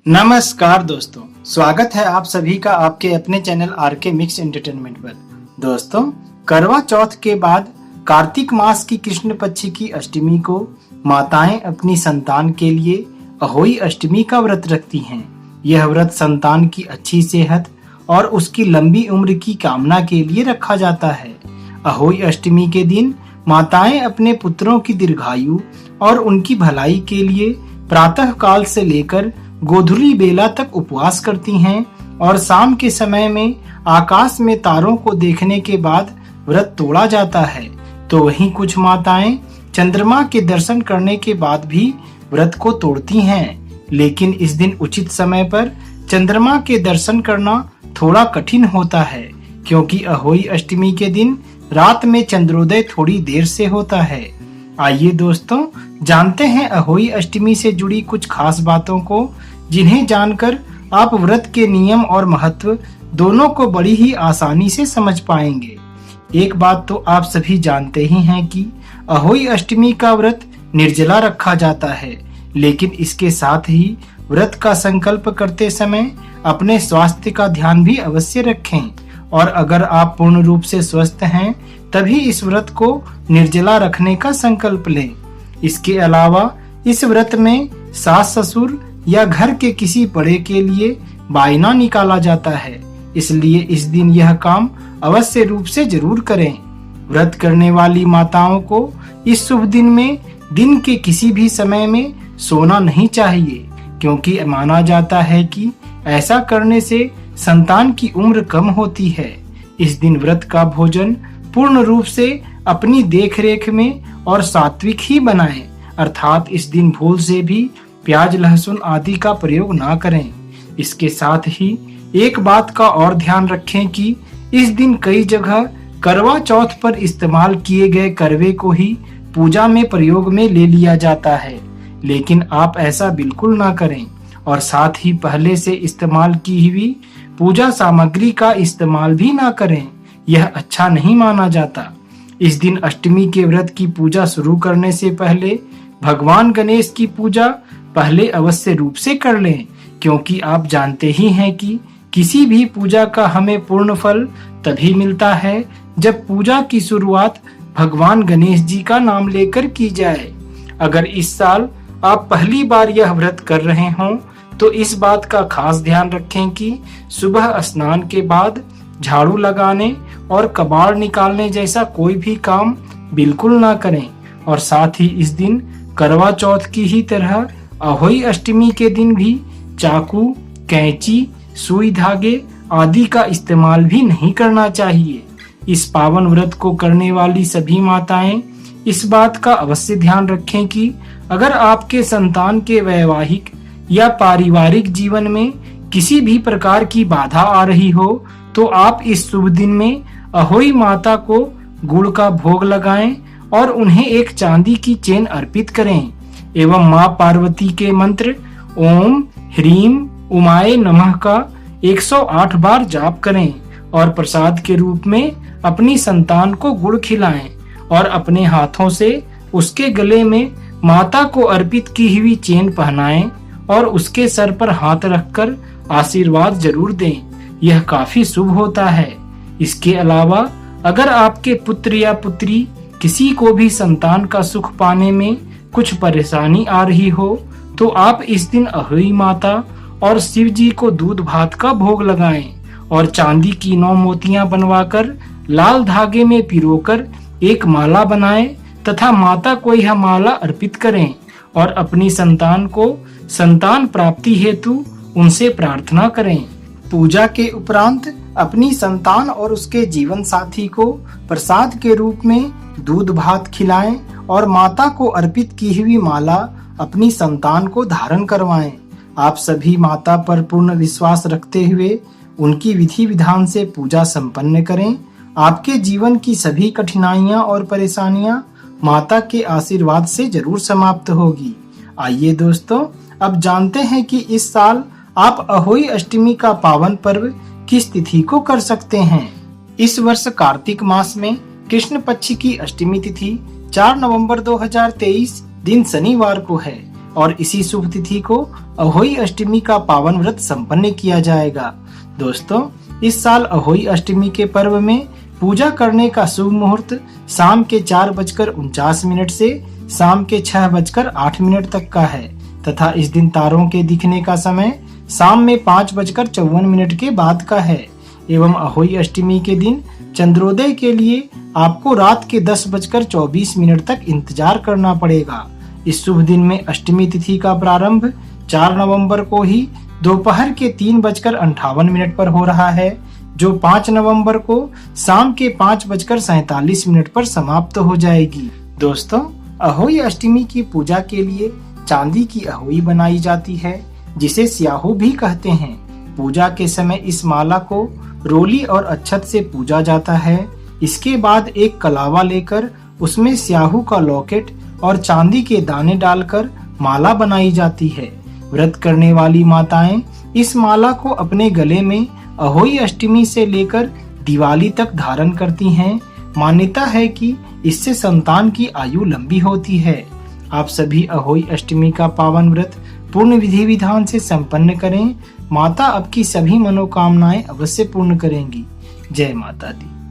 नमस्कार दोस्तों, स्वागत है आप सभी का आपके अपने चैनल आरके मिक्स एंटरटेनमेंट पर। दोस्तों, करवा चौथ के बाद कार्तिक मास की कृष्ण पक्ष की अष्टमी को माताएं अपनी संतान के लिए अहोई अष्टमी का व्रत रखती हैं। यह व्रत संतान की अच्छी सेहत और उसकी लंबी उम्र की कामना के लिए रखा जाता है। अहोई अष्टमी के दिन माताएं अपने पुत्रों की दीर्घायु और उनकी भलाई के लिए प्रातः काल से लेकर गोधूली बेला तक उपवास करती हैं और शाम के समय में आकाश में तारों को देखने के बाद व्रत तोड़ा जाता है। तो वहीं कुछ माताएं चंद्रमा के दर्शन करने के बाद भी व्रत को तोड़ती हैं, लेकिन इस दिन उचित समय पर चंद्रमा के दर्शन करना थोड़ा कठिन होता है, क्योंकि अहोई अष्टमी के दिन रात में चंद्रोदय थोड़ी देर से होता है। आइए दोस्तों, जानते हैं अहोई अष्टमी से जुड़ी कुछ खास बातों को, जिन्हें जानकर आप व्रत के नियम और महत्व दोनों को बड़ी ही आसानी से समझ पाएंगे। एक बात तो आप सभी जानते ही हैं कि अहोई अष्टमी का व्रत निर्जला रखा जाता है, लेकिन इसके साथ ही व्रत का संकल्प करते समय अपने स्वास्थ्य का ध्यान भी अवश्य रखें, और अगर आप पूर्ण रूप से स्वस्थ हैं तभी इस व्रत को निर्जला रखने का संकल्प लें। इसके अलावा इस व्रत में सास ससुर या घर के किसी बड़े के लिए बायना निकाला जाता है, इसलिए इस दिन यह काम अवश्य रूप से जरूर करें। व्रत करने वाली माताओं को इस शुभ दिन में दिन के किसी भी समय में सोना नहीं चाहिए, क्योंकि माना जाता है कि ऐसा करने से संतान की उम्र कम होती है। इस दिन व्रत का भोजन पूर्ण रूप से अपनी देखरेख में और सात्विक ही बनाएं, अर्थात इस दिन भूल से भी प्याज लहसुन आदि का प्रयोग ना करें। इसके साथ ही एक बात का और ध्यान रखें कि इस दिन कई जगह करवा चौथ पर इस्तेमाल किए गए करवे को ही पूजा में प्रयोग में ले लिया जाता है, लेकिन आप ऐसा बिल्कुल ना करें, और साथ ही पहले से इस्तेमाल की हुई पूजा सामग्री का इस्तेमाल भी ना करें। यह अच्छा नहीं माना जाता। इस दिन अष्टमी के व्रत की पूजा शुरू करने से पहले भगवान गणेश की पूजा पहले अवश्य रूप से कर लें, क्योंकि आप जानते ही हैं कि किसी भी पूजा का हमें पूर्ण फल तभी मिलता है जब पूजा की शुरुआत भगवान गणेश जी का नाम लेकर की जाए। अगर इस साल आप पहली बार यह व्रत कर रहे हों तो इस बात का खास ध्यान रखें कि सुबह स्नान के बाद झाड़ू लगाने और कबाड़ निकालने जैसा कोई भी काम बिल्कुल ना करें, और साथ ही इस दिन करवा चौथ की ही तरह अहोई अष्टमी के दिन भी चाकू, कैंची, सुई धागे आदि का इस्तेमाल भी नहीं करना चाहिए। इस पावन व्रत को करने वाली सभी माताएं इस बात का अवश्य ध्यान रखें कि अगर आपके संतान के वैवाहिक या पारिवारिक जीवन में किसी भी प्रकार की बाधा आ रही हो तो आप इस शुभ दिन में अहोई माता को गुड़ का भोग लगाएं और उन्हें एक चांदी की चेन अर्पित करें, एवं मां पार्वती के मंत्र ओम ह्रीम उमाय नमः का 108 बार जाप करें, और प्रसाद के रूप में अपनी संतान को गुड़ खिलाएं और अपने हाथों से उसके गले में माता को अर्पित की हुई चेन पहनाएं और उसके सर पर हाथ रखकर आशीर्वाद जरूर दें। यह काफी शुभ होता है। इसके अलावा अगर आपके पुत्र या पुत्री किसी को भी संतान का सुख पाने में कुछ परेशानी आ रही हो तो आप इस दिन अहोई माता और शिव जी को दूध भात का भोग लगाएं और चांदी की 9 मोतियां बनवाकर लाल धागे में पिरोकर एक माला बनाएं तथा माता को यह माला अर्पित करें और अपनी संतान को संतान प्राप्ति हेतु उनसे प्रार्थना करें। पूजा के उपरांत अपनी संतान और उसके जीवन साथी को प्रसाद के रूप में दूध भात खिलाएं और माता को अर्पित की हुई माला अपनी संतान को धारण करवाएं। आप सभी माता पर पूर्ण विश्वास रखते हुए उनकी विधि विधान से पूजा संपन्न करें। आपके जीवन की सभी कठिनाइयां और परेशानियां माता के आशीर्वाद से जरूर समाप्त होगी। आइए दोस्तों, अब जानते हैं कि इस साल आप अहोई अष्टमी का पावन पर्व किस तिथि को कर सकते हैं। इस वर्ष कार्तिक मास में कृष्ण पक्ष की अष्टमी तिथि 4 नवंबर 2023 दिन शनिवार को है। और इसी शुभ तिथि को अहोई अष्टमी का पावन व्रत संपन्न किया जाएगा। दोस्तों, इस साल अहोई अष्टमी के पर्व में पूजा करने का शुभ मुहूर्त शाम के 4:49 से शाम के 6:08 तक का है तथा इस दिन तारों के दिखने का समय शाम में 5:54 के बाद का है एवं अहोई अष्टमी के दिन चंद्रोदय के लिए आपको रात के 10:24 तक इंतजार करना पड़ेगा। इस शुभ दिन में अष्टमी तिथि का प्रारंभ 4 नवंबर को ही दोपहर के 3:58 पर हो रहा है, जो 5 नवंबर को शाम के 5:47 पर समाप्त हो जाएगी। दोस्तों, अहोई अष्टमी की पूजा के लिए चांदी की अहोई बनाई जाती है, जिसे स्याहू भी कहते हैं। पूजा के समय इस माला को रोली और अक्षत से पूजा जाता है। इसके बाद एक कलावा लेकर उसमें स्याहू का लॉकेट और चांदी के दाने डालकर माला बनाई जाती है। व्रत करने वाली माताएं इस माला को अपने गले में अहोई अष्टमी से लेकर दिवाली तक धारण करती हैं। मान्यता है कि इससे संतान की आयु लंबी होती है। आप सभी अहोई अष्टमी का पावन व्रत पूर्ण विधि विधान से संपन्न करें। माता आपकी सभी मनोकामनाएं अवश्य पूर्ण करेंगी। जय माता दी।